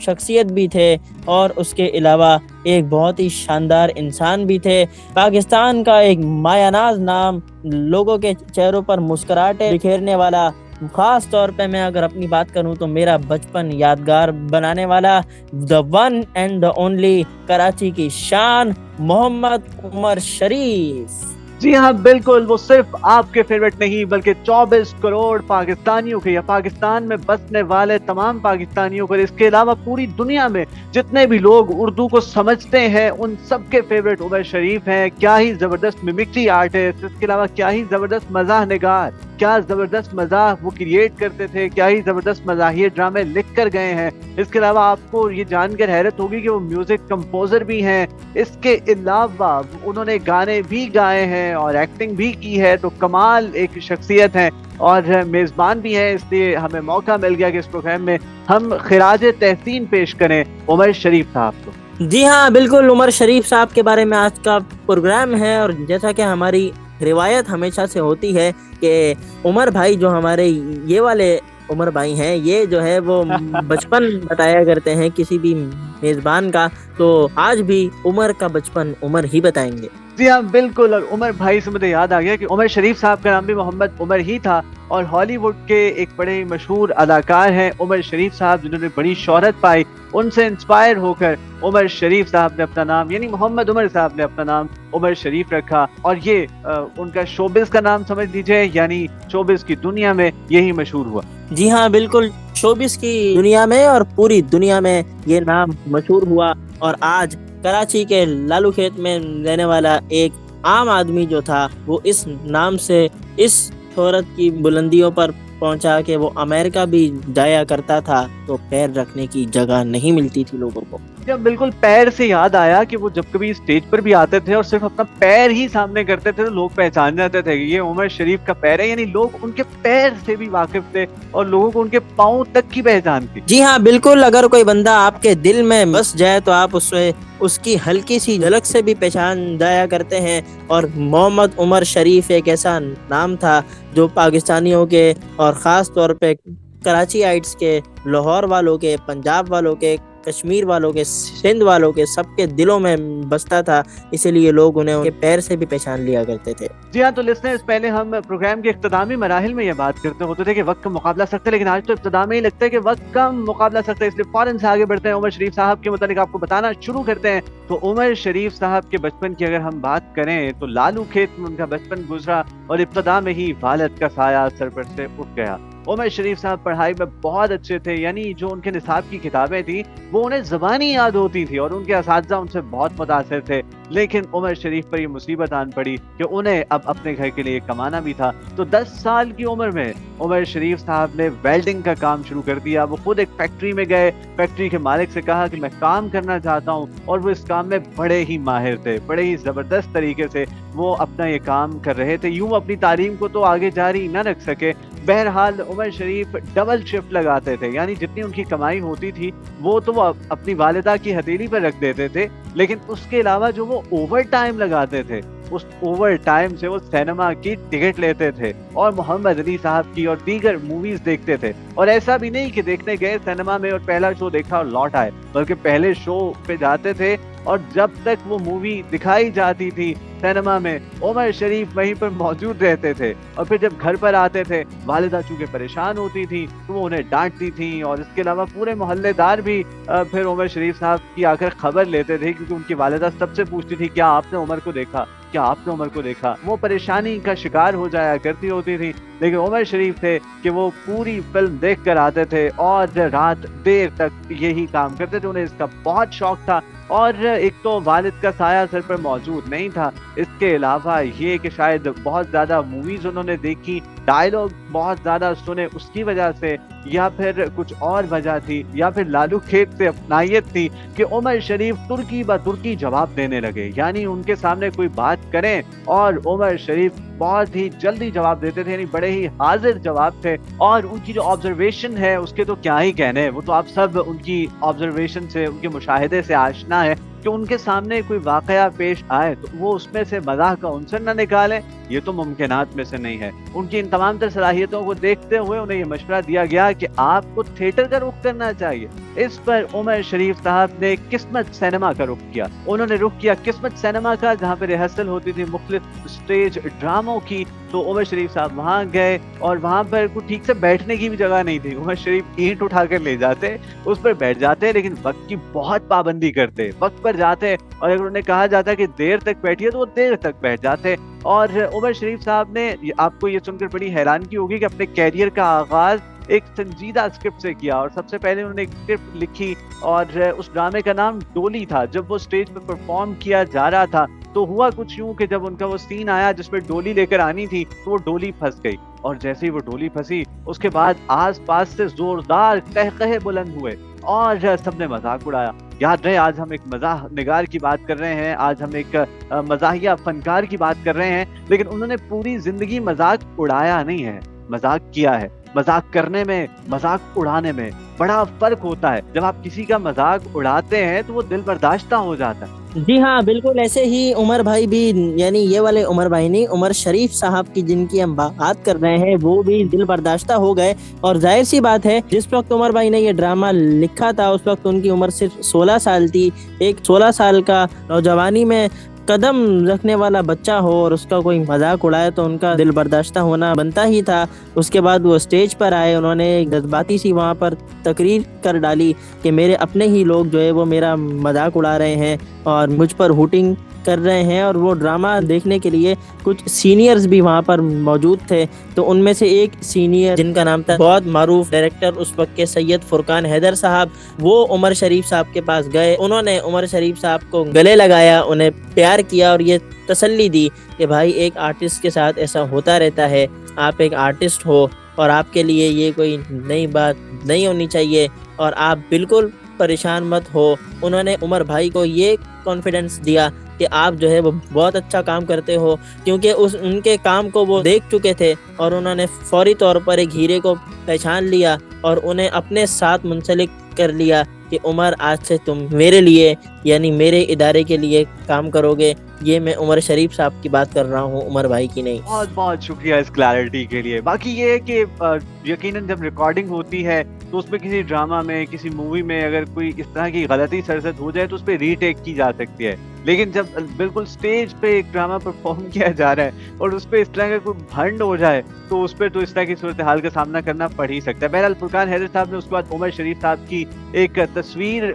شخصیت بھی تھے اور اس کے علاوہ ایک بہت ہی شاندار انسان بھی تھے۔ پاکستان کا ایک مایہ ناز نام، لوگوں کے چہروں پر مسکراہٹیں بکھیرنے والا، خاص طور پہ میں اگر اپنی بات کروں تو میرا بچپن یادگار بنانے والا، the one and the only Karachi کی شان، محمد عمر شریف۔ جی ہاں بالکل، وہ صرف آپ کے فیوریٹ نہیں بلکہ 24 کروڑ پاکستانیوں کے یا پاکستان میں بسنے والے تمام پاکستانیوں کو، اس کے علاوہ پوری دنیا میں جتنے بھی لوگ اردو کو سمجھتے ہیں ان سب کے فیوریٹ عمر شریف ہیں۔ کیا ہی زبردست میمکری آرٹسٹ، اس کے علاوہ کیا ہی زبردست مزاح نگار، کیا زبردست مزاح وہ کریٹ کرتے تھے، کیا ہی زبردست مزاحیہ ڈرامے لکھ کر گئے ہیں۔ اس کے علاوہ آپ کو یہ جان کر حیرت ہوگی کہ وہ میوزک کمپوزر بھی ہیں، اس کے علاوہ انہوں نے گانے بھی گائے ہیں اور ایکٹنگ بھی کی ہے، تو کمال ایک شخصیت ہے اور میزبان بھی ہے۔ اس لیے ہمیں موقع مل گیا کہ اس پروگرام میں ہم خراج تحسین پیش کریں عمر شریف صاحب کو۔ جی ہاں بالکل، عمر شریف صاحب کے بارے میں آج کا پروگرام ہے، اور جیسا کہ ہماری روایت ہمیشہ سے ہوتی ہے کہ عمر بھائی جو ہمارے یہ والے عمر بھائی ہیں، یہ جو ہے وہ بچپن بتایا کرتے ہیں کسی بھی میزبان کا، تو آج بھی عمر کا بچپن عمر ہی بتائیں گے۔ جی ہاں بالکل، اور عمر بھائی سے مجھے یاد آ گیا کہ عمر شریف صاحب کا نام بھی محمد عمر ہی تھا، اور ہالی ووڈ کے ایک بڑے مشہور اداکار ہیں عمر شریف صاحب، جنہوں نے بڑی شہرت پائی، ان سے انسپائر ہو کر عمر شریف صاحب نے اپنا نام یعنی محمد عمر صاحب نے اپنا نام عمر شریف رکھا، اور یہ ان کا شوبز کا نام سمجھ لیجئے، یعنی شوبز کی دنیا میں یہی مشہور ہوا۔ جی ہاں بالکل، شوبز کی دنیا میں اور پوری دنیا میں یہ نام مشہور ہوا، اور آج کراچی کے لالو کھیت میں رہنے والا ایک عام آدمی جو تھا وہ اس نام سے اس شہرت کی بلندیوں پر پہنچا کہ وہ امریکہ بھی جایا کرتا تھا تو پیر رکھنے کی جگہ نہیں ملتی تھی لوگوں کو۔ جب بالکل پیر سے یاد آیا کہ وہ جب کبھی اسٹیج پر بھی آتے تھے اور صرف اپنا پیر ہی سامنے کرتے تھے تو لوگ پہچان جاتے تھے کہ یہ عمر شریف کا پیر ہے، یعنی لوگ ان کے پیر سے بھی واقف تھے اور لوگوں کو ان کے پاؤں تک کی پہچان تھی۔ جی ہاں بالکل، اگر کوئی بندہ آپ کے دل میں بس جائے تو آپ اس کی ہلکی سی جھلک سے بھی پہچان جایا کرتے ہیں، اور محمد عمر شریف ایک ایسا نام تھا جو پاکستانیوں کے اور خاص طور پہ کراچی آئٹس کے، لاہور والوں کے، پنجاب والوں کے، کشمیر والوں کے، سندھ والوں کے، سب کے دلوں میں بستا تھا، اسی لیے لوگ انہیں ان کے پیر سے بھی پہچان لیا کرتے تھے۔ جی ہاں، تو لسنرز پہلے ہم پروگرام کے اختتامی مراحل میں یہ بات کرتے ہوتے تھے کہ وقت کا مقابلہ سخت ہے، لیکن آج تو ابتدا میں ہی لگتا ہے کہ وقت کا مقابلہ سخت ہے، اس لیے فوراً سے آگے بڑھتے ہیں، عمر شریف صاحب کے متعلق آپ کو بتانا شروع کرتے ہیں۔ تو عمر شریف صاحب کے بچپن کی اگر ہم بات کریں تو لالو کھیت میں ان کا بچپن گزرا اور ابتدا میں ہی والد کا سایہ سر پر سے اٹھ گیا۔ عمر شریف صاحب پڑھائی میں بہت اچھے تھے، یعنی جو ان کے نصاب کی کتابیں تھیں وہ انہیں زبانی یاد ہوتی تھی اور ان کے اساتذہ ان سے بہت متاثر تھے، لیکن عمر شریف پر یہ مصیبت آن پڑی کہ انہیں اب اپنے گھر کے لیے کمانا بھی تھا۔ تو 10 سال کی عمر میں عمر شریف صاحب نے ویلڈنگ کا کام شروع کر دیا۔ وہ خود ایک فیکٹری میں گئے، فیکٹری کے مالک سے کہا کہ میں کام کرنا چاہتا ہوں، اور وہ اس کام میں بڑے ہی ماہر تھے، بڑے ہی زبردست طریقے سے وہ اپنا یہ کام کر رہے تھے۔ یوں اپنی تعلیم کو تو آگے جاری نہ رکھ سکے، بہرحال عمر شریف ڈبل شفٹ لگاتے تھے، یعنی جتنی ان کی کمائی ہوتی تھی وہ تو وہ اپنی والدہ کی ہتھیلی پر رکھ دیتے تھے، لیکن اس کے علاوہ جو وہ اوور ٹائم لگاتے تھے اس اوور ٹائم سے وہ سینما کی ٹکٹ لیتے تھے اور محمد علی صاحب کی اور دیگر موویز دیکھتے تھے۔ اور ایسا بھی نہیں کہ دیکھنے گئے سینما میں اور پہلا شو دیکھا اور لوٹ آئے، بلکہ پہلے شو پہ جاتے تھے اور جب تک وہ مووی دکھائی جاتی تھی سینما میں عمر شریف وہیں پر موجود رہتے تھے، اور پھر جب گھر پر آتے تھے والدہ چونکہ پریشان ہوتی تھی تو وہ انہیں ڈانٹتی تھیں، اور اس کے علاوہ پورے محلے دار بھی پھر عمر شریف صاحب کی آ کر خبر لیتے تھے، کیونکہ ان کی والدہ سب سے پوچھتی تھی کیا آپ نے عمر کو دیکھا، کیا آپ نے عمر کو دیکھا۔ وہ پریشانی کا شکار ہو جایا کرتی ہوتی تھی، لیکن عمر شریف تھے کہ وہ پوری فلم دیکھ کر آتے تھے اور رات دیر تک یہی کام کرتے تھے، انہیں اس کا بہت شوق تھا۔ اور ایک تو والد کا سایہ سر پر موجود نہیں تھا، اس کے علاوہ یہ کہ شاید بہت زیادہ موویز انہوں نے دیکھی، ڈائیلاگ بہت زیادہ سنے اس کی وجہ سے، یا پھر کچھ اور وجہ تھی، یا پھر لالو کھیت سے اپنائیت تھی کہ عمر شریف ترکی با ترکی جواب دینے لگے، یعنی ان کے سامنے کوئی بات کریں اور عمر شریف بہت ہی جلدی جواب دیتے تھے، یعنی بڑے ہی حاضر جواب تھے۔ اور ان کی جو آبزرویشن ہے اس کے تو کیا ہی کہنے، وہ تو آپ سب ان کی آبزرویشن سے، ان کے مشاہدے سے آشنا ہے کہ ان کے سامنے کوئی واقعہ پیش آئے تو وہ اس میں سے مزاح کا عنصر نہ نکالیں، یہ تو ممکنات میں سے نہیں ہے۔ ان کی ان تمام تر صلاحیتوں کو دیکھتے ہوئے انہیں یہ مشورہ دیا گیا کہ آپ کو تھیٹر کا رخ کرنا چاہیے۔ اس پر عمر شریف صاحب نے قسمت سینما کا رخ کیا۔ انہوں نے رخ کیا قسمت سینما کا، جہاں پہ ریہرسل ہوتی تھی مختلف اسٹیج ڈراموں کی۔ تو عمر شریف صاحب وہاں گئے اور وہاں پر کوئی ٹھیک سے بیٹھنے کی بھی جگہ نہیں تھی۔ عمر شریف اینٹ اٹھا کر لے جاتے، اس پر بیٹھ جاتے، لیکن وقت کی بہت پابندی کرتے، وقت پر جاتے، اور اگر انہیں کہا جاتا کہ دیر تک بیٹھیے تو وہ دیر تک بیٹھ جاتے۔ اور عمر شریف صاحب نے، آپ کو یہ سن کر بڑی حیرانگی ہوگی کہ اپنے کیریئر کا آغاز ایک سنجیدہ اسکرپٹ سے کیا، اور سب سے پہلے انہوں نے ایک اسکرپٹ لکھی اور اس ڈرامے کا نام ڈولی تھا۔ جب وہ اسٹیج پہ پرفارم کیا جا رہا تھا تو ہوا کچھ یوں کہ جب ان کا وہ سین آیا جس پہ ڈولی لے کر آنی تھی تو وہ ڈولی پھنس گئی، اور جیسے ہی وہ ڈولی پھنسی اس کے بعد آس پاس سے زوردار قہقہے بلند ہوئے اور سب نے مذاق اڑایا۔ یاد رہے آج ہم ایک مزاح نگار کی بات کر رہے ہیں، آج ہم ایک مزاحیہ فنکار کی بات کر رہے ہیں، لیکن انہوں نے پوری زندگی مذاق اڑایا نہیں ہے، مذاق کیا ہے۔ مذاق کرنے میں، مذاق اڑانے میں بڑا فرق ہوتا ہے۔ جب آپ کسی کا مذاق اڑاتے ہیں تو وہ دل برداشتہ ہو جاتا ہے۔ جی ہاں بالکل ایسے ہی عمر بھائی بھی، یعنی یہ والے عمر بھائی نہیں، عمر شریف صاحب کی جن کی ہم بات کر رہے ہیں، وہ بھی دل برداشتہ ہو گئے۔ اور ظاہر سی بات ہے جس وقت عمر بھائی نے یہ ڈرامہ لکھا تھا اس وقت ان کی عمر صرف 16 سال تھی۔ ایک 16 سال کا نوجوانی میں قدم رکھنے والا بچہ ہو اور اس کا کوئی مذاق اڑائے تو ان کا دل برداشتہ ہونا بنتا ہی تھا۔ اس کے بعد وہ اسٹیج پر آئے، انہوں نے جذباتی سی وہاں پر تقریر کر ڈالی کہ میرے اپنے ہی لوگ جو ہے وہ میرا مذاق اڑا رہے ہیں اور مجھ پر ہوٹنگ کر رہے ہیں، اور وہ ڈرامہ دیکھنے کے لیے کچھ سینئرز بھی وہاں پر موجود تھے۔ تو ان میں سے ایک سینئر جن کا نام تھا بہت معروف ڈائریکٹر اس وقت کے سید فرقان حیدر صاحب، وہ عمر شریف صاحب کے پاس گئے، انہوں نے عمر شریف صاحب کو گلے لگایا، انہیں پیار کیا اور یہ تسلی دی کہ بھائی ایک آرٹسٹ کے ساتھ ایسا ہوتا رہتا ہے، آپ ایک آرٹسٹ ہو اور آپ کے لیے یہ کوئی نئی بات نہیں ہونی چاہیے اور آپ بالکل پریشان مت ہو۔ انہوں نے عمر بھائی کو یہ کانفیڈنس دیا کہ آپ جو ہے وہ بہت اچھا کام کرتے ہو، کیونکہ ان کے کام کو وہ دیکھ چکے تھے اور انہوں نے فوری طور پر ایک ہیرے کو پہچان لیا اور انہیں اپنے ساتھ منسلک کر لیا کہ عمر آج سے تم میرے لیے یعنی میرے ادارے کے لیے کام کرو گے۔ یہ میں عمر شریف صاحب کی بات کر رہا ہوں، عمر بھائی کی نہیں۔ بہت بہت شکریہ اس کلیئرٹی کے لیے۔ باقی یہ ہے کہ یقیناً جب ریکارڈنگ ہوتی ہے تو اس پہ کسی ڈرامہ میں، کسی مووی میں اگر کوئی اس طرح کی غلطی سرزد ہو جائے تو اس پہ ری ٹیک کی جا سکتی ہے، لیکن جب بالکل سٹیج پہ ایک ڈرامہ پرفارم کیا جا رہا ہے اور اس پہ اس طرح کا کوئی بھنڈ ہو جائے تو اس پہ تو اس طرح کی صورتحال کا سامنا کرنا پڑ ہی سکتا ہے۔ بہرحال فرقان حیدر صاحب نے اس کے بعد عمر شریف صاحب کی ایک تصویر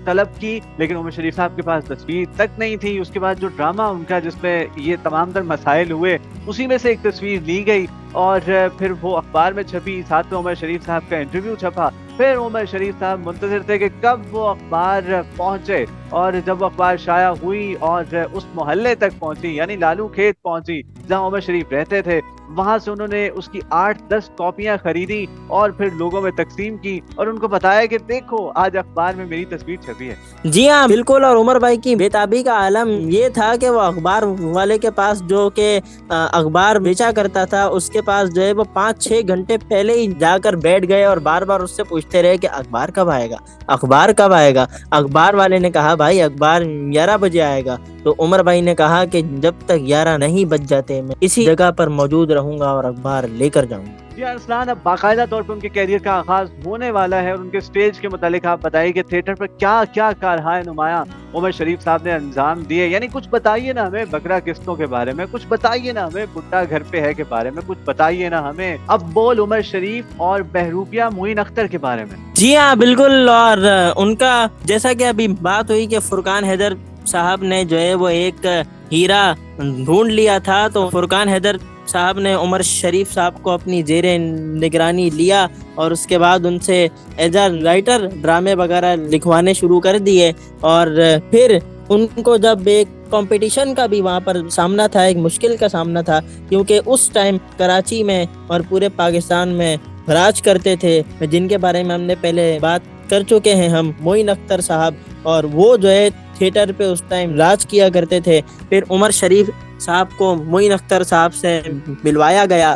طلب کی، لیکن عمر شریف صاحب کے پاس تصویر تک نہیں تھی۔ اس کے بعد جو ڈرامہ ان کا جس میں یہ تمام تر مسائل ہوئے اسی میں سے ایک تصویر لی گئی اور پھر وہ اخبار میں چھپی، ساتھ میں عمر شریف صاحب کا انٹرویو چھپا۔ پھر عمر شریف صاحب منتظر تھے کہ کب وہ اخبار پہنچے، اور جب وہ اخبار شائع ہوئی اور اس محلے تک پہنچی یعنی لالو کھیت پہنچی جہاں عمر شریف رہتے تھے، وہاں سے انہوں نے اس کی 8-10 کاپیاں خریدی اور پھر لوگوں میں تقسیم کی اور ان کو بتایا کہ دیکھو آج اخبار میں میری تصویر چھپی ہے۔ جی ہاں بالکل، اور عمر بھائی کی بےتابی کا عالم یہ تھا کہ وہ اخبار والے کے پاس جو کہ اخبار بیچا کرتا تھا اس کے پاس جو ہے وہ 5-6 گھنٹے پہلے ہی جا کر بیٹھ گئے اور بار بار اس سے پوچھتے رہے کہ اخبار کب آئے گا، اخبار کب آئے گا۔ اخبار والے نے کہا بھائی اخبار 11 بجے آئے گا، تو عمر بھائی نے کہا کہ جب تک 11 نہیں بج جاتے میں اسی جگہ پر موجود رہوں گا اور اخبار لے کر جاؤں گا۔ جی ارسلان، اب باقاعدہ طور پر ان کے کیریئر کا آغاز ہونے والا ہے اور ان کے سٹیج کے متعلق آپ بتائیے کہ تھیٹر پر کیا کیا کارہائے نمایاں عمر شریف صاحب نے انجام دیے، یعنی کچھ بتائیے نا ہمیں بکرا قسطوں کے بارے میں، کچھ بتائیے نا ہمیں بڈھا گھر پہ ہے کے بارے میں، کچھ بتائیے نا ہمیں اب بول عمر شریف اور بہروپیہ معین اختر کے بارے میں۔ جی ہاں بالکل، اور ان کا جیسا کہ ابھی بات ہوئی کہ فرقان حیدر صاحب نے جو ہے وہ ایک ہیرا ڈھونڈ لیا تھا، تو فرقان حیدر صاحب نے عمر شریف صاحب کو اپنی زیر نگرانی لیا اور اس کے بعد ان سے ایز اے رائٹر ڈرامے وغیرہ لکھوانے شروع کر دیے، اور پھر ان کو جب ایک کمپٹیشن کا بھی وہاں پر سامنا تھا، ایک مشکل کا سامنا تھا، کیونکہ اس ٹائم کراچی میں اور پورے پاکستان میں راج کرتے تھے جن کے بارے میں ہم نے پہلے بات کر چکے ہیں ہم، معین اختر صاحب، اور وہ جو ہے تھیٹر پہ اس ٹائم راج کیا کرتے تھے۔ پھر عمر شریف صاحب کو معین اختر صاحب سے ملوایا گیا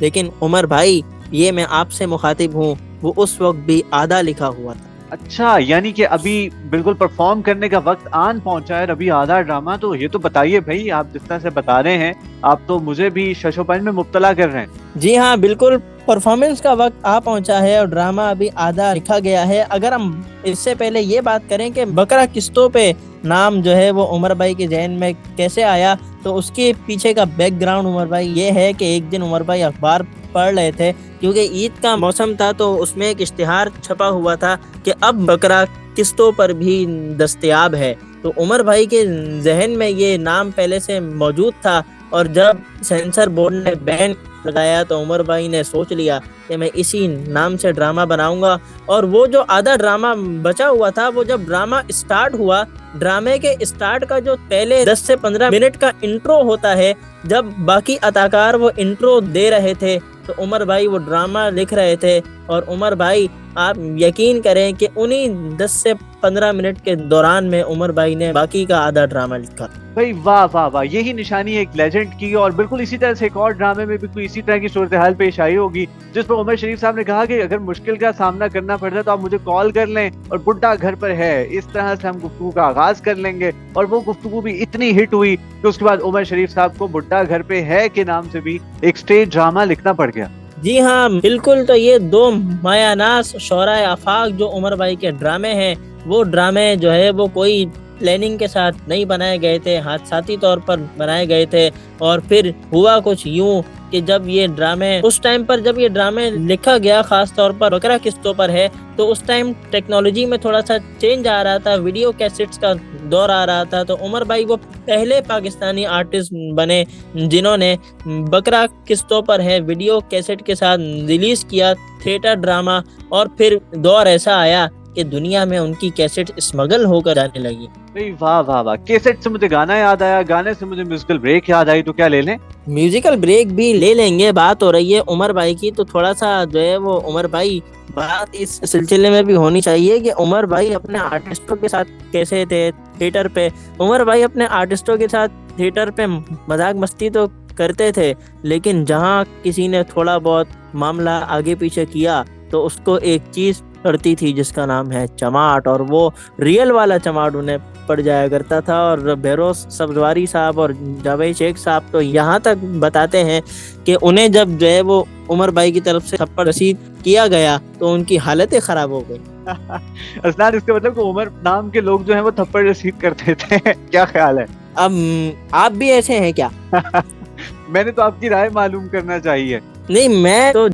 لیکن عمر بھائی یہ میں آپ سے مخاطب ہوں، وہ اس وقت بھی آدھا لکھا ہوا تھا۔ اچھا، یعنی کہ ابھی بالکل پرفارم کرنے کا وقت آن پہنچا ہے اور ابھی آدھا ڈرامہ، تو یہ تو بتائیے بھائی، آپ جس طرح سے بتا رہے ہیں آپ تو مجھے بھی شش و پنج میں مبتلا کر رہے ہیں۔ جی ہاں بالکل، پرفارمنس کا وقت آ پہنچا ہے اور ڈرامہ ابھی آدھا لکھا گیا ہے۔ اگر ہم اس سے پہلے یہ بات کریں کہ بکرا قسطوں پہ نام جو ہے وہ عمر بھائی کے ذہن میں کیسے آیا، تو اس کے پیچھے کا بیک گراؤنڈ عمر بھائی یہ ہے کہ ایک دن عمر بھائی اخبار پڑھ رہے تھے، کیونکہ عید کا موسم تھا، تو اس میں ایک اشتہار چھپا ہوا تھا کہ اب بکرا قسطوں پر بھی دستیاب ہے۔ تو عمر بھائی کے ذہن میں یہ نام پہلے سے موجود تھا، اور جب سینسر بورڈ نے بین لگایا تو عمر بھائی نے سوچ لیا کہ میں اسی نام سے ڈرامہ بناؤں گا۔ اور وہ جو آدھا ڈرامہ بچا ہوا تھا، وہ جب ڈرامہ اسٹارٹ ہوا، ڈرامے کے اسٹارٹ کا جو پہلے 10 سے 15 منٹ کا انٹرو ہوتا ہے، جب باقی اداکار وہ انٹرو دے رہے تھے تو عمر بھائی وہ ڈرامہ لکھ رہے تھے۔ اور عمر بھائی آپ یقین کریں کہ انہی 10 سے 15 منٹ کے دوران میں عمر بھائی نے باقی کا آدھا ڈرامہ لکھا۔ بھائی واہ واہ واہ، یہی نشانی ہے ایک لیجنڈ کی، اور بالکل اسی طرح سے ایک اور ڈرامے میں بھی کوئی اسی طرح کی صورتحال پیش آئی ہوگی، جس پر عمر شریف صاحب نے کہا کہ اگر مشکل کا سامنا کرنا پڑتا ہے تو آپ مجھے کال کر لیں اور بڈھا گھر پر ہے، اس طرح سے ہم گفتگو کا آغاز کر لیں گے۔ اور وہ گفتگو بھی اتنی ہٹ ہوئی کہ اس کے بعد عمر شریف صاحب کو بڈھا گھر پہ ہے کے نام سے بھی ایک سٹیج ڈرامہ لکھنا پڑ گیا۔ جی ہاں بالکل، تو یہ دو مایہ ناز شعراء آفاق جو عمر بھائی کے ڈرامے ہیں، وہ ڈرامے جو ہے وہ کوئی پلاننگ کے ساتھ نہیں بنائے گئے تھے، حادثاتی طور پر بنائے گئے تھے۔ اور پھر ہوا کچھ یوں کہ جب یہ ڈرامے اس ٹائم پر جب یہ ڈرامے لکھا گیا، خاص طور پر بکرا قسطوں پر ہے، تو اس ٹائم ٹیکنالوجی میں تھوڑا سا چینج آ رہا تھا، ویڈیو کیسٹس کا دور آ رہا تھا۔ تو عمر بھائی وہ پہلے پاکستانی آرٹسٹ بنے جنہوں نے بکرا قسطوں پر ہے ویڈیو کیسٹ کے ساتھ ریلیز کیا تھیٹر ڈرامہ۔ اور پھر دور ایسا آیا کہ دنیا میں ان کی کیسٹ اسمگل ہو کر جانے لگی۔ واہ واہ واہ، کیسٹ سے مجھے گانا یاد آیا، گانے سے مجھے میوزیکل بریک یاد آئی، تو کیا لے لیں؟ میوزیکل بریک بھی لے لیں گے، بات ہو رہی ہے عمر بھائی کی، تو تھوڑا سا جو ہے وہ عمر بھائی بات اس سلسلے میں بھی ہونی چاہیے کہ عمر بھائی اپنے آرٹسٹوں کے ساتھ کیسے تھے تھیٹر پہ۔ عمر بھائی اپنے آرٹسٹوں کے ساتھ تھیٹر پہ مذاق مستی تو کرتے تھے، لیکن جہاں کسی نے تھوڑا بہت معاملہ آگے پیچھے کیا تو اس کو ایک چیز پڑتی تھی جس کا نام ہے چماٹ، اور وہ ریئل والا چماٹ انہیں پڑ جایا کرتا تھا۔ اور بہروز سبزواری صاحب اور جاوید شیخ صاحب تو یہاں تک بتاتے ہیں کہ انہیں جب جو ہے وہ عمر بھائی کی طرف سے تھپڑ رسید کیا گیا تو ان کی حالتیں خراب ہو گئی۔ اسناد، اس کا مطلب کہ عمر نام کے لوگ جو ہیں وہ تھپڑ رسید کرتے تھے، کیا خیال ہے؟ اب آپ بھی ایسے ہیں کیا؟ میں نے تو آپ کی رائے معلوم کرنا چاہیے۔ نہیں، میں تو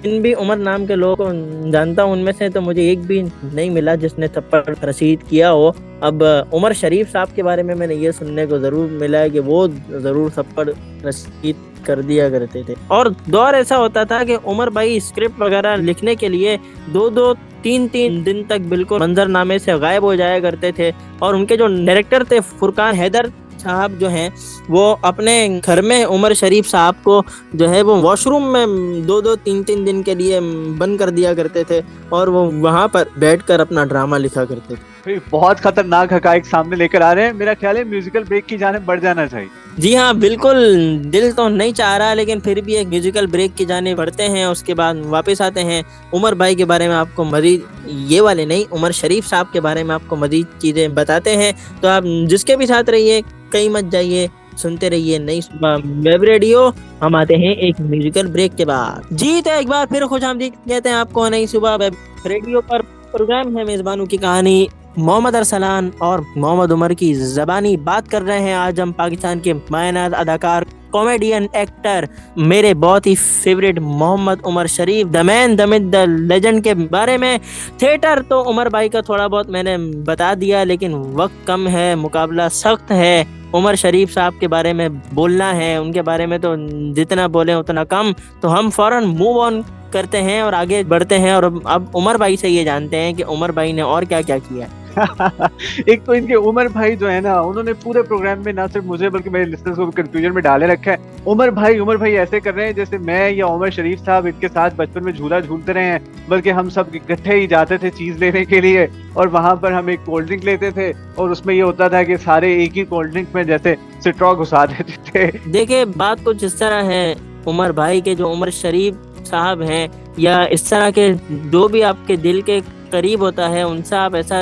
جن بھی عمر نام کے لوگوں کو جانتا ہوں ان میں سے تو مجھے ایک بھی نہیں ملا جس نے تھپڑ رسید کیا ہو۔ اب عمر شریف صاحب کے بارے میں نے یہ سننے کو ضرور ملا ہے کہ وہ ضرور تھپڑ رسید کر دیا کرتے تھے۔ اور دور ایسا ہوتا تھا کہ عمر بھائی اسکرپٹ وغیرہ لکھنے کے لیے 2-3 دن تک بالکل منظر نامے سے غائب ہو جایا کرتے تھے، اور ان کے جو ڈائریکٹر تھے فرقان حیدر صاحب جو ہیں، وہ اپنے گھر میں عمر شریف صاحب کو جو ہے وہ واش روم میں 2-3 دن کے لیے بند کر دیا کرتے تھے، اور وہ وہاں پر بیٹھ کر اپنا ڈرامہ لکھا کرتے تھے۔ بہت خطرناک حقائق سامنے لے کر آ رہے ہیں، میرا خیال ہے میوزیکل بریک کی جانب بڑھ جانا چاہیے۔ جی ہاں بالکل، دل تو نہیں چاہ رہا لیکن پھر بھی ایک میوزیکل بریک کی جانب بڑھتے ہیں، اس کے بعد واپس آتے ہیں۔ عمر بھائی کے بارے میں آپ کو مزید یہ والے نہیں، عمر شریف صاحب کے بارے میں آپ کو مزید چیزیں بتاتے ہیں، تو آپ جس کے بھی ساتھ رہیے، کہیں مت جائیے، سنتے رہیے نئی صبح ویب ریڈیو۔ ہم آتے ہیں ایک میوزیکل بریک کے بعد۔ جی تو ایک بار پھر خوش آمدید کہتے ہیں آپ کو نئی صبح ویب ریڈیو پر۔ پروگرام ہے میزبانوں کی کہانی، محمد ارسلان اور محمد عمر کی زبانی بات کر رہے ہیں۔ آج ہم پاکستان کے مایہ ناز اداکار، کامیڈین، ایکٹر، میرے بہت ہی فیوریٹ محمد عمر شریف، دا مین، دا متھ، دا لیجنڈ کے بارے میں۔ تھیٹر تو عمر بھائی کا تھوڑا بہت میں نے بتا دیا، لیکن وقت کم ہے، مقابلہ سخت ہے۔ عمر شریف صاحب کے بارے میں بولنا ہے، ان کے بارے میں تو جتنا بولیں اتنا کم، تو ہم فوراً موو آن کرتے ہیں اور آگے بڑھتے ہیں، اور اب عمر بھائی سے یہ جانتے ہیں کہ عمر بھائی نے اور کیا کیا کیا ہے۔ ایک تو ان کے عمر بھائی جو ہے نا، انہوں نے پورے پروگرام میں نہ صرف مجھے بلکہ میرے لسنرز کو بھی کنفیوژن میں ڈالے رکھا ہے۔ عمر بھائی ایسے کر رہے ہیں جیسے میں یا عمر شریف صاحب ان کے ساتھ بچپن میں جھولا جھولتے رہے ہیں، بلکہ ہم سب اکٹھے ہی جاتے تھے چیز لینے کے لیے، اور وہاں پر ہم ایک کولڈ ڈرنک لیتے تھے، اور اس میں یہ ہوتا تھا کہ سارے ایک ہی کولڈ ڈرنک میں جیسے سٹرا گھسا دیتے تھے۔ دیکھیں بات کچھ اس طرح ہے عمر بھائی کے جو عمر شریف صاحب ہیں یا اس طرح کے جو بھی آپ کے دل کے قریب ہوتا ہے ان سے آپ ایسا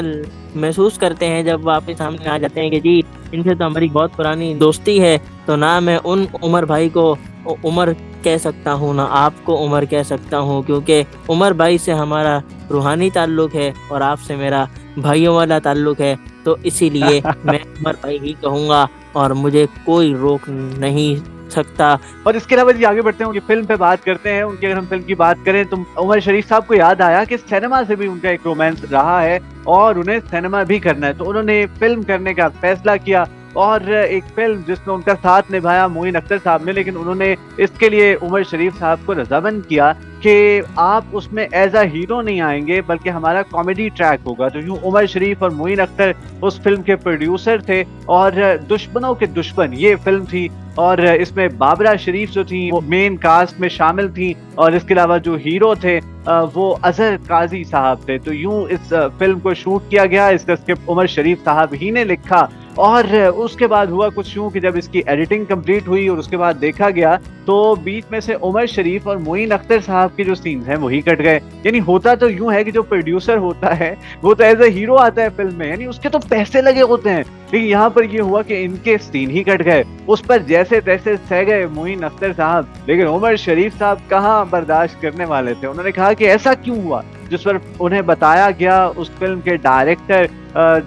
محسوس کرتے ہیں جب وہ آپ کے سامنے آ جاتے ہیں کہ جی ان سے تو ہماری بہت پرانی دوستی ہے، تو نہ میں ان عمر بھائی کو عمر کہہ سکتا ہوں نہ آپ کو عمر کہہ سکتا ہوں، کیونکہ عمر بھائی سے ہمارا روحانی تعلق ہے اور آپ سے میرا بھائیوں والا تعلق ہے، تو اسی لیے میں عمر بھائی ہی کہوں گا اور مجھے کوئی روک نہیں سکتا۔ اور اس کے علاوہ جی آگے بڑھتے ہیں، ان کی فلم پہ بات کرتے ہیں۔ ان کی اگر ہم فلم کی بات کریں تو عمر شریف صاحب کو یاد آیا کہ سینما سے بھی ان کا ایک رومانس رہا ہے اور انہیں سینما بھی کرنا ہے، تو انہوں نے فلم کرنے کا فیصلہ کیا اور ایک فلم جس میں ان کا ساتھ نبھایا معین اختر صاحب نے، لیکن انہوں نے اس کے لیے عمر شریف صاحب کو رضامند کیا کہ آپ اس میں ایز اے ہیرو نہیں آئیں گے بلکہ ہمارا کامیڈی ٹریک ہوگا۔ تو یوں عمر شریف اور معین اختر اس فلم کے پروڈیوسر تھے اور دشمنوں کے دشمن یہ فلم تھی، اور اس میں بابرہ شریف جو تھی وہ مین کاسٹ میں شامل تھی، اور اس کے علاوہ جو ہیرو تھے وہ اظہر قاضی صاحب تھے۔ تو یوں اس فلم کو شوٹ کیا گیا، اس کا اسکرپٹ عمر شریف صاحب ہی نے لکھا، اور اس کے بعد ہوا کچھ یوں کہ جب اس کی ایڈیٹنگ کمپلیٹ ہوئی اور اس کے بعد دیکھا گیا تو بیچ میں سے عمر شریف اور معین اختر صاحب کے جو سینز ہیں وہی کٹ گئے۔ یعنی ہوتا تو یوں ہے کہ جو پروڈیوسر ہوتا ہے وہ تو ایز اے ہیرو آتا ہے فلم میں، یعنی اس کے تو پیسے لگے ہوتے ہیں، لیکن یہاں پر یہ ہوا کہ ان کے سین ہی کٹ گئے، اس پر جیسے تیسے سہ گئے معین اختر صاحب، لیکن عمر شریف صاحب کہاں برداشت کرنے والے تھے۔ انہوں نے کہا کہ ایسا کیوں ہوا، جس پر انہیں بتایا گیا اس فلم کے ڈائریکٹر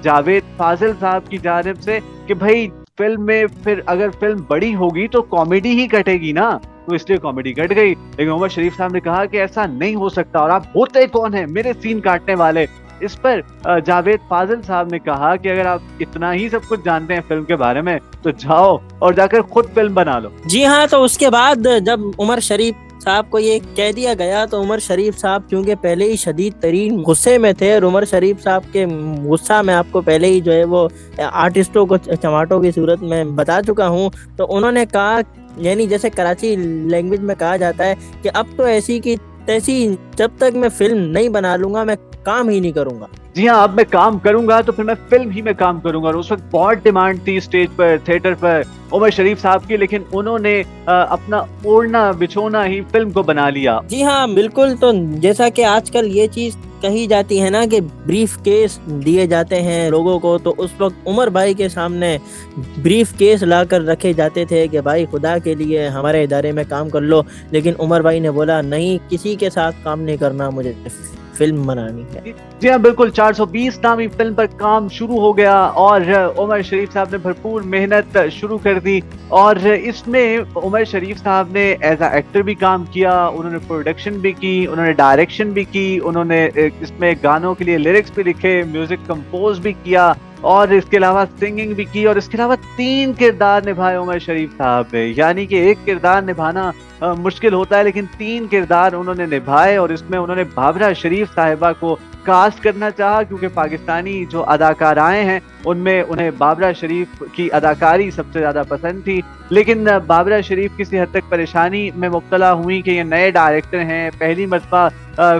جاوید فاضل صاحب کی جانب سے کہ بھائی فلم میں پھر اگر فلم بڑی ہوگی تو کامیڈی ہی کٹے گی نا، تو اس لیے کامیڈی کٹ گئی۔ لیکن عمر شریف صاحب نے کہا کہ ایسا نہیں ہو سکتا، اور آپ ہوتے کون ہیں میرے سین کاٹنے والے؟ اس پر جاوید فاضل صاحب نے کہا کہ اگر آپ اتنا ہی سب کچھ جانتے ہیں فلم کے بارے میں تو جاؤ اور جا کر خود فلم بنا لو۔ جی ہاں، تو اس کے بعد جب عمر شریف صاحب کو یہ کہہ دیا گیا تو عمر شریف صاحب کیونکہ پہلے ہی شدید ترین غصے میں تھے، اور عمر شریف صاحب کے غصہ میں آپ کو پہلے ہی جو ہے وہ آرٹسٹوں کو چماٹوں کی صورت میں بتا چکا ہوں، تو انہوں نے کہا، یعنی جیسے کراچی لینگویج میں کہا جاتا ہے کہ اب تو ایسی کی تیسی جب تک میں فلم نہیں بنا لوں گا میں کام ہی نہیں کروں گا۔ جی ہاں، اب میں کام کروں گا تو پھر میں فلم ہی میں کام کروں گا، اور اس وقت بہت ڈیمانڈ تھی اسٹیج پر، تھیٹر پر عمر شریف صاحب کی، لیکن انہوں نے اپنا اوڑھنا بچھونا ہی فلم کو بنا لیا۔ جی ہاں بالکل، تو جیسا کہ آج کل یہ چیز کہی جاتی ہے نا کہ بریف کیس دیے جاتے ہیں لوگوں کو، تو اس وقت عمر بھائی کے سامنے بریف کیس لا کر رکھے جاتے تھے کہ بھائی خدا کے لیے ہمارے ادارے میں کام کر لو، لیکن عمر بھائی نے بولا نہیں، کسی کے ساتھ کام نہیں کرنا، مجھے فلم بنانی ہے۔ جی ہاں بالکل، 420 نامی فلم پر کام شروع ہو گیا اور عمر شریف صاحب نے بھرپور محنت شروع کر دی، اور اس میں عمر شریف صاحب نے ایز اے ایکٹر بھی کام کیا، انہوں نے پروڈکشن بھی کی، انہوں نے ڈائریکشن بھی کی، انہوں نے اس میں گانوں کے لیے لیرکس بھی لکھے، میوزک کمپوز بھی کیا، اور اس کے علاوہ سنگنگ بھی کی، اور اس کے علاوہ 3 کردار نبھائے عمر شریف صاحب نے، یعنی کہ ایک کردار نبھانا مشکل ہوتا ہے لیکن 3 کردار انہوں نے نبھائے، اور اس میں انہوں نے بابرہ شریف صاحبہ کو کاسٹ کرنا چاہا کیونکہ پاکستانی جو اداکارائیں ہیں ان میں انہیں بابرہ شریف کی اداکاری سب سے زیادہ پسند تھی، لیکن بابرہ شریف کسی حد تک پریشانی میں مبتلا ہوئی کہ یہ نئے ڈائریکٹر ہیں، پہلی مرتبہ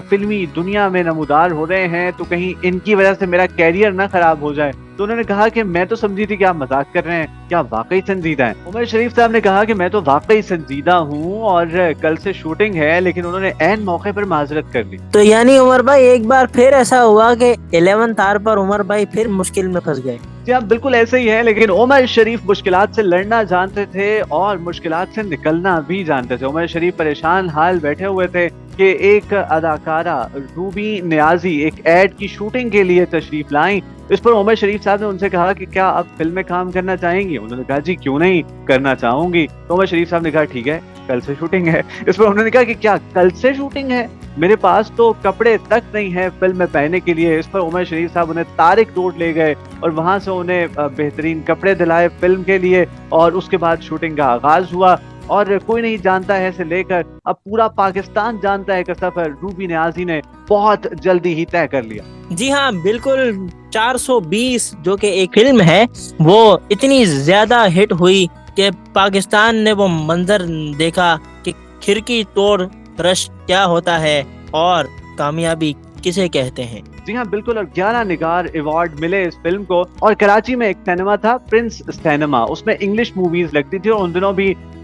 فلمی دنیا میں نمودار ہو رہے ہیں، تو کہیں ان کی وجہ سے میرا کیریئر نہ خراب ہو جائے۔ تو انہوں نے کہا کہ میں تو سمجھی تھی کہ آپ مذاق کر رہے ہیں، کیا واقعی سنجیدہ ہیں؟ عمر شریف صاحب نے کہا کہ میں تو واقعی سنجیدہ ہوں اور کل سے شوٹنگ ہے، لیکن انہوں نے عین موقع پر معذرت کر لی۔ تو یعنی عمر بھائی ایک بار پھر ایسا ہوا کہ 11 آر پر عمر بھائی پھر مشکل میں پھنس گئے۔ جی ہاں بالکل ایسے ہی ہے، لیکن عمر شریف مشکلات سے لڑنا جانتے تھے اور مشکلات سے نکلنا بھی جانتے تھے۔ عمر شریف پریشان حال بیٹھے ہوئے تھے کہ ایک اداکارہ روبی نیازی ایک ایڈ کی شوٹنگ کے لیے تشریف لائیں، اس پر عمر شریف صاحب نے ان سے کہا کہ کیا آپ فلم میں کام کرنا چاہیں گی؟ انہوں نے کہا جی کیوں نہیں، کرنا چاہوں گی۔ تو عمر شریف صاحب نے کہا ٹھیک ہے، کل سے شوٹنگ ہے۔ اس پر انہوں نے کہا کہ کیا کل سے شوٹنگ ہے؟ میرے پاس تو کپڑے تک نہیں ہیں فلم میں پہننے کے لیے۔ اس پر عمر شریف صاحب انہیں طارق روڈ لے گئے اور وہاں سے انہیں بہترین کپڑے دلائے فلم کے لیے، اور اس کے بعد شوٹنگ کا آغاز ہوا، اور کوئی نہیں جانتا ہے سے لے کر اب پورا پاکستان جانتا ہے کہ سفر روبی نیازی نے بہت جلدی ہی طے کر لیا۔ جی ہاں بالکل، 420 جو کہ ایک فلم ہے وہ اتنی زیادہ ہٹ ہوئی کہ پاکستان نے وہ منظر دیکھا کہ کھڑکی توڑ رش کیا ہوتا ہے اور کامیابی کسے کہتے ہیں۔ جی ہاں بالکل، اور 11 نگار ایوارڈ ملے اس فلم کو، اور کراچی میں ایک سینما تھا پرنس سینما، اس میں انگلش موویز لگتی تھی، اور ان دنوں بھی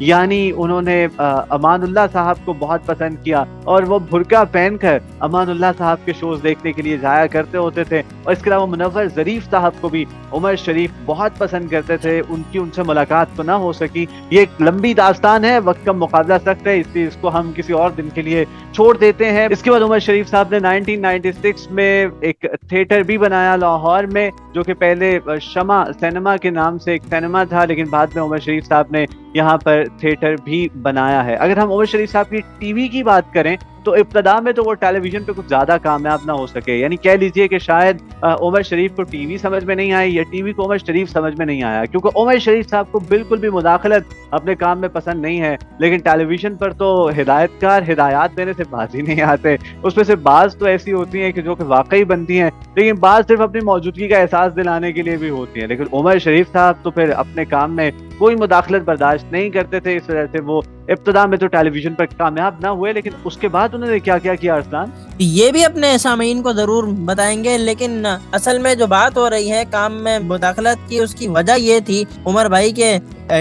یعنی انہوں نے امان اللہ صاحب کو بہت پسند کیا اور وہ برقع پہن کر امان اللہ صاحب کے شوز دیکھنے کے لیے جایا کرتے ہوتے تھے. اور اس کے علاوہ منور ظریف صاحب کو بھی عمر شریف بہت پسند کرتے تھے. ان سے ملاقات تو نہ ہو سکی. یہ ایک لمبی داستان ہے، وقت کا مقابلہ سخت ہے، اس لیے اس کو ہم کسی اور دن کے لیے چھوڑ دیتے ہیں. اس کے بعد عمر شریف صاحب نے 1996 میں ایک تھیٹر بھی بنایا لاہور میں، جو کہ پہلے شمع سینما کے نام سے ایک سینما تھا، لیکن بعد میں عمر شریف صاحب نے یہاں پر تھیٹر بھی بنایا ہے. اگر ہم عمر شریف صاحب کی ٹی وی کی بات کریں تو ابتدا میں تو وہ ٹیلی ویژن پہ کچھ زیادہ کامیاب نہ ہو سکے. یعنی کہہ لیجئے کہ شاید عمر شریف کو ٹی وی سمجھ میں نہیں آئی یا ٹی وی کو عمر شریف سمجھ میں نہیں آیا، کیونکہ عمر شریف صاحب کو بالکل بھی مداخلت اپنے کام میں پسند نہیں ہے. لیکن ٹیلی ویژن پر تو ہدایات دینے سے باز ہی نہیں آتے. اس میں سے بعض تو ایسی ہوتی ہیں کہ جو کہ واقعی بنتی ہیں، لیکن بعض صرف اپنی موجودگی کا احساس دلانے کے لیے بھی ہوتی ہیں. لیکن عمر شریف صاحب تو پھر اپنے کام میں کوئی مداخلت برداشت نہیں کرتے تھے، اس وجہ سے وہ ابتدا میں تو ٹیلی ویژن پر کامیاب نہ ہوئے. لیکن اس کے بعد انہوں نے کیا کیا ارسلان؟ یہ بھی اپنے سامعین کو ضرور بتائیں گے، لیکن اصل میں جو بات ہو رہی ہے کام میں مداخلت کی، اس کی وجہ یہ تھی عمر بھائی کے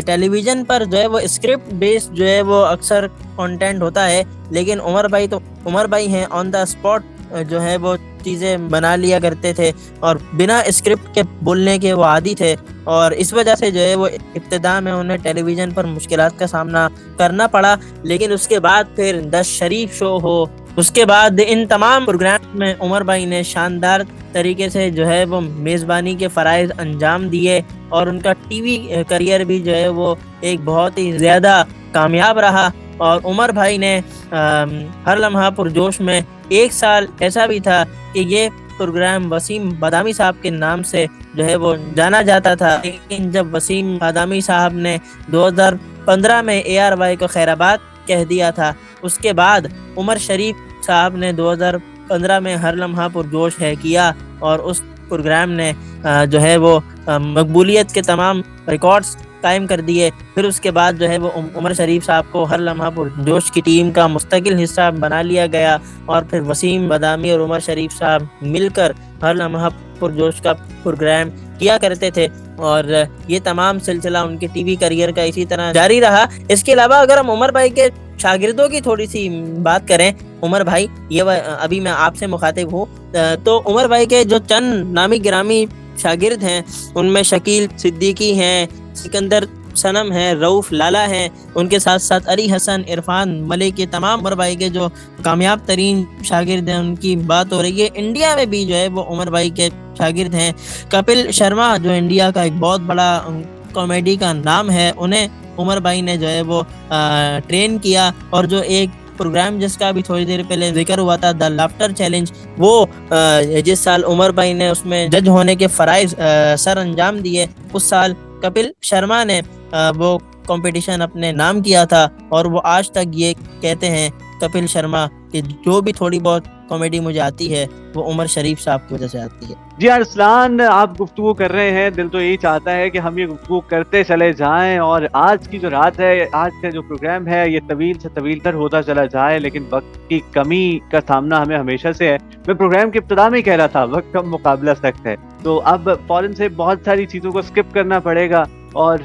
ٹیلی ویژن پر جو ہے وہ اسکرپٹ بیس جو ہے وہ اکثر کنٹینٹ ہوتا ہے، لیکن عمر بھائی ہیں آن دا اسپاٹ جو ہے وہ چیزیں بنا لیا کرتے تھے اور بنا اسکرپٹ کے بولنے کے وہ عادی تھے. اور اس وجہ سے جو ہے وہ ابتدا میں انہیں ٹیلی ویژن پر مشکلات کا سامنا کرنا پڑا. لیکن اس کے بعد پھر 10 شریف شو ہو، اس کے بعد ان تمام پروگرام میں عمر بھائی نے شاندار طریقے سے جو ہے وہ میزبانی کے فرائض انجام دیے اور ان کا ٹی وی کریئر بھی جو ہے وہ ایک بہت ہی زیادہ کامیاب رہا. اور عمر بھائی نے ہر لمحہ پرجوش میں ایک سال ایسا بھی تھا کہ یہ پروگرام وسیم بادامی صاحب کے نام سے جو ہے وہ جانا جاتا تھا، لیکن جب وسیم بادامی صاحب نے 2015 میں ARY کو خیر آباد کہہ دیا تھا، اس کے بعد عمر شریف صاحب نے 2015 میں ہر لمحہ پرجوش ہے کیا اور اس پروگرام نے جو ہے وہ مقبولیت کے تمام ریکارڈز قائم کر دیے. پھر اس کے بعد جو ہے وہ عمر شریف صاحب کو ہر لمحہ پرجوش کی ٹیم کا مستقل حصہ بنا لیا گیا اور پھر وسیم بادامی اور عمر شریف صاحب مل کر ہر لمحہ پرجوش کا پروگرام کیا کرتے تھے اور یہ تمام سلسلہ ان کے ٹی وی کریئر کا اسی طرح جاری رہا. اس کے علاوہ اگر ہم عمر بھائی کے شاگردوں کی تھوڑی سی بات کریں، عمر بھائی یہ ابھی میں آپ سے مخاطب ہوں تو عمر بھائی کے جو چند نامی گرامی شاگرد ہیں ان میں شکیل صدیقی ہیں، سکندر صنم ہے، رؤف لالا ہیں، ان کے ساتھ ساتھ علی حسن، عرفان ملک، یہ تمام عمر بھائی کے جو کامیاب ترین شاگرد ہیں ان کی بات ہو رہی ہے. انڈیا میں بھی جو ہے وہ عمر بھائی کے شاگرد ہیں. کپل شرما جو انڈیا کا ایک بہت بڑا کامیڈی کا نام ہے، انہیں عمر بھائی نے جو ہے وہ ٹرین کیا اور جو ایک پروگرام جس کا بھی تھوڑی دیر پہلے ذکر ہوا تھا، دا لافٹر چیلنج، وہ جس سال عمر بھائی نے اس میں جج ہونے کے فرائض سر انجام دیے، اس سال کپل شرما نے وہ کمپٹیشن اپنے نام کیا تھا اور وہ آج تک یہ کہتے ہیں کپل شرما کہ جو بھی تھوڑی بہت کامیڈی مجھے آتی ہے وہ عمر شریف صاحب کی وجہ سے آتی ہے. جی ارسلان، آپ گفتگو کر رہے ہیں، دل تو یہی چاہتا ہے کہ ہم یہ گفتگو کرتے چلے جائیں اور آج کی جو رات ہے، آج کا جو پروگرام ہے یہ طویل سے طویل تر ہوتا چلا جائے، لیکن وقت کی کمی کا سامنا ہمیں ہمیشہ سے ہے. میں پروگرام کے ابتدا میں کہہ رہا تھا وقت کا مقابلہ سخت ہے، تو اب فوراً سے بہت ساری چیزوں کو اسکپ کرنا پڑے گا اور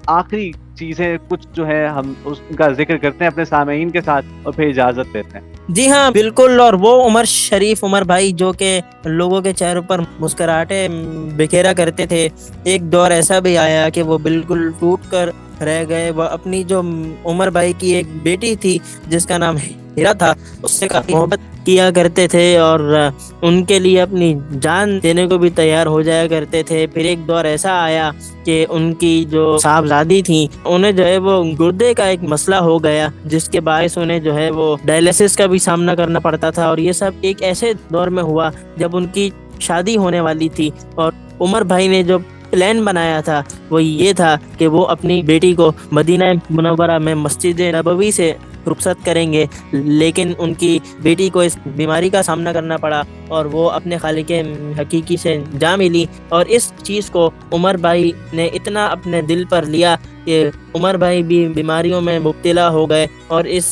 آخری چیزیں کچھ جو ہے ہم اس کا ذکر کرتے ہیں اپنے سامعین کے ساتھ اور پھر اجازت دیتے ہیں. جی ہاں بالکل، اور وہ عمر بھائی جو کہ لوگوں کے چہروں پر مسکراہٹیں بکھیرا کرتے تھے، ایک دور ایسا بھی آیا کہ وہ بالکل ٹوٹ کر رہ گئے. وہ اپنی جو عمر بھائی کی ایک بیٹی تھی جس کا نام ہیرا تھا، اس سے کافی محبت کیا کرتے تھے اور ان کے لیے اپنی جان دینے کو بھی تیار ہو جایا کرتے تھے. پھر ایک دور ایسا آیا کہ ان کی جو صاحبزادی تھیں انہیں جو ہے وہ گردے کا ایک مسئلہ ہو گیا، جس کے باعث انہیں جو ہے وہ ڈائلیسس کا بھی سامنا کرنا پڑتا تھا اور یہ سب ایک ایسے دور میں ہوا جب ان کی شادی ہونے والی تھی. اور عمر بھائی نے جو پلان بنایا تھا وہ یہ تھا کہ وہ اپنی بیٹی کو مدینہ منورہ میں مسجد نبوی سے رخصت کریں گے، لیکن ان کی بیٹی کو اس بیماری کا سامنا کرنا پڑا اور وہ اپنے خالق حقیقی سے جا ملی. اور اس چیز کو عمر بھائی نے اتنا اپنے دل پر لیا کہ عمر بھائی بھی بیماریوں میں مبتلا ہو گئے اور اس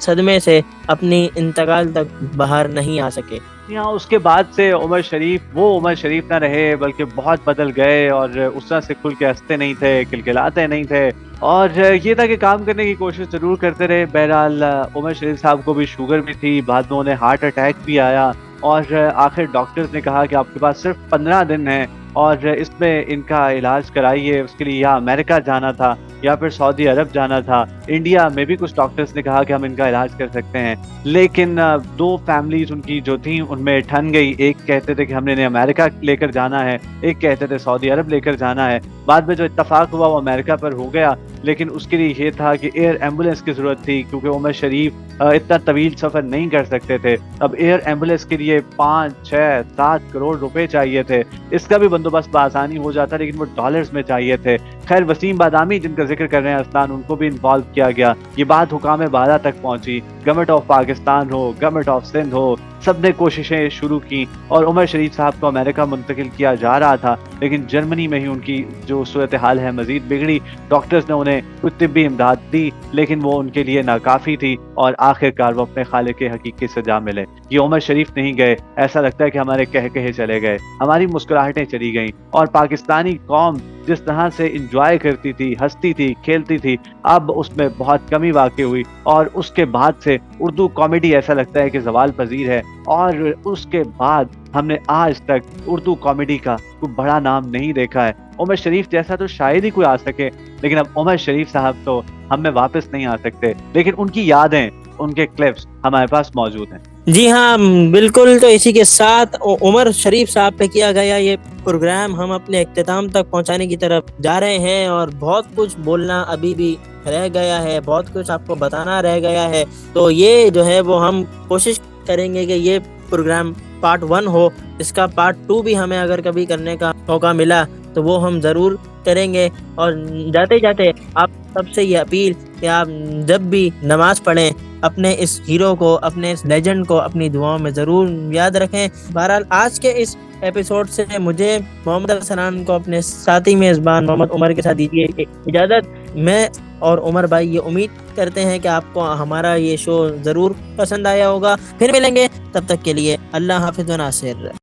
صدمے سے اپنی انتقال تک باہر نہیں آ سکے. جی ہاں، اس کے بعد سے عمر شریف وہ عمر شریف نہ رہے بلکہ بہت بدل گئے، اور اس طرح سے کھل کے ہنستے نہیں تھے، کلکلاتے نہیں تھے، اور یہ تھا کہ کام کرنے کی کوشش ضرور کرتے رہے۔ بہرحال عمر شریف صاحب کو بھی شوگر بھی تھی، بعد میں انہیں ہارٹ اٹیک بھی آیا، اور آخر ڈاکٹرز نے کہا کہ آپ کے پاس صرف 15 دن ہیں اور اس میں ان کا علاج کرائیے۔ اس کے لیے یا امریکہ جانا تھا یا پھر سعودی عرب جانا تھا۔ انڈیا میں بھی کچھ ڈاکٹرز نے کہا کہ ہم ان کا علاج کر سکتے ہیں، لیکن دو فیملیز ان کی جو تھیں ان میں ٹھن گئی۔ ایک کہتے تھے کہ ہم نے انہیں امریکہ لے کر جانا ہے، ایک کہتے تھے سعودی عرب لے کر جانا ہے۔ بعد میں جو اتفاق ہوا وہ امریکہ پر ہو گیا، لیکن اس کے لیے یہ تھا کہ ایئر ایمبولینس کی ضرورت تھی، کیونکہ عمر شریف اتنا طویل سفر نہیں کر سکتے تھے۔ اب ایئر ایمبولینس کے لیے 5 6 7 کروڑ روپے چاہیے تھے۔ اس کا بھی بندوبست بآسانی ہو جاتا، لیکن وہ ڈالرز میں چاہیے تھے۔ خیر وسیم بادامی جن کا ذکر کر رہے ہیں اسلان، ان کو بھی انوالو کیا گیا۔ یہ بات حکام بالا تک پہنچی، گورنمنٹ آف پاکستان ہو، گورنمنٹ آف سندھ ہو، سب نے کوششیں شروع کی، اور عمر شریف صاحب کو امریکہ منتقل کیا جا رہا تھا، لیکن جرمنی میں ہی ان کی جو صورتحال ہے مزید بگڑی۔ ڈاکٹرز نے انہیں کچھ طبی امداد دی، لیکن وہ ان کے لیے ناکافی تھی، اور آخرکار وہ اپنے خالق حقیقی سے جا ملے۔ یہ عمر شریف نہیں گئے، ایسا لگتا ہے کہ ہمارے کہے چلے گئے، ہماری مسکراہٹیں چلی گئیں، اور پاکستانی قوم جس طرح سے انجوائے کرتی تھی، ہنستی تھی، کھیلتی تھی، اب اس میں بہت کمی واقع ہوئی، اور اس کے بعد سے اردو کامیڈی ایسا لگتا ہے کہ زوال پذیر ہے، اور اس کے بعد ہم نے آج تک اردو کامیڈی کا کوئی بڑا نام نہیں دیکھا ہے۔ عمر شریف جیسا تو شاید ہی کوئی آ سکے، لیکن اب عمر شریف صاحب تو ہم میں واپس نہیں آ سکتے، لیکن ان کی یادیں، ان کے کلپس ہمارے پاس موجود ہیں۔ جی ہاں بالکل، تو اسی کے ساتھ عمر شریف صاحب پہ کیا گیا یہ پروگرام ہم اپنے اختتام تک پہنچانے کی طرف جا رہے ہیں، اور بہت کچھ بولنا ابھی بھی رہ گیا ہے، بہت کچھ آپ کو بتانا رہ گیا ہے۔ تو یہ جو ہے وہ ہم کوشش کریں گے کہ یہ پروگرام پارٹ 1 ہو، اس کا پارٹ 2 بھی ہمیں اگر کبھی کرنے کا موقع ملا تو وہ ہم ضرور کریں گے۔ اور جاتے جاتے آپ سب سے یہ اپیل کہ آپ جب بھی نماز پڑھیں اپنے اس ہیرو کو، اپنے اس لیجنڈ کو اپنی دعاؤں میں ضرور یاد رکھیں۔ بہرحال آج کے اس ایپیسوڈ سے مجھے محمد ارسلان کو اپنے ساتھی میزبان محمد عمر کے ساتھ دیجیے اجازت۔ میں اور عمر بھائی یہ امید کرتے ہیں کہ آپ کو ہمارا یہ شو ضرور پسند آیا ہوگا۔ پھر ملیں گے، تب تک کے لیے اللہ حافظ و ناصر۔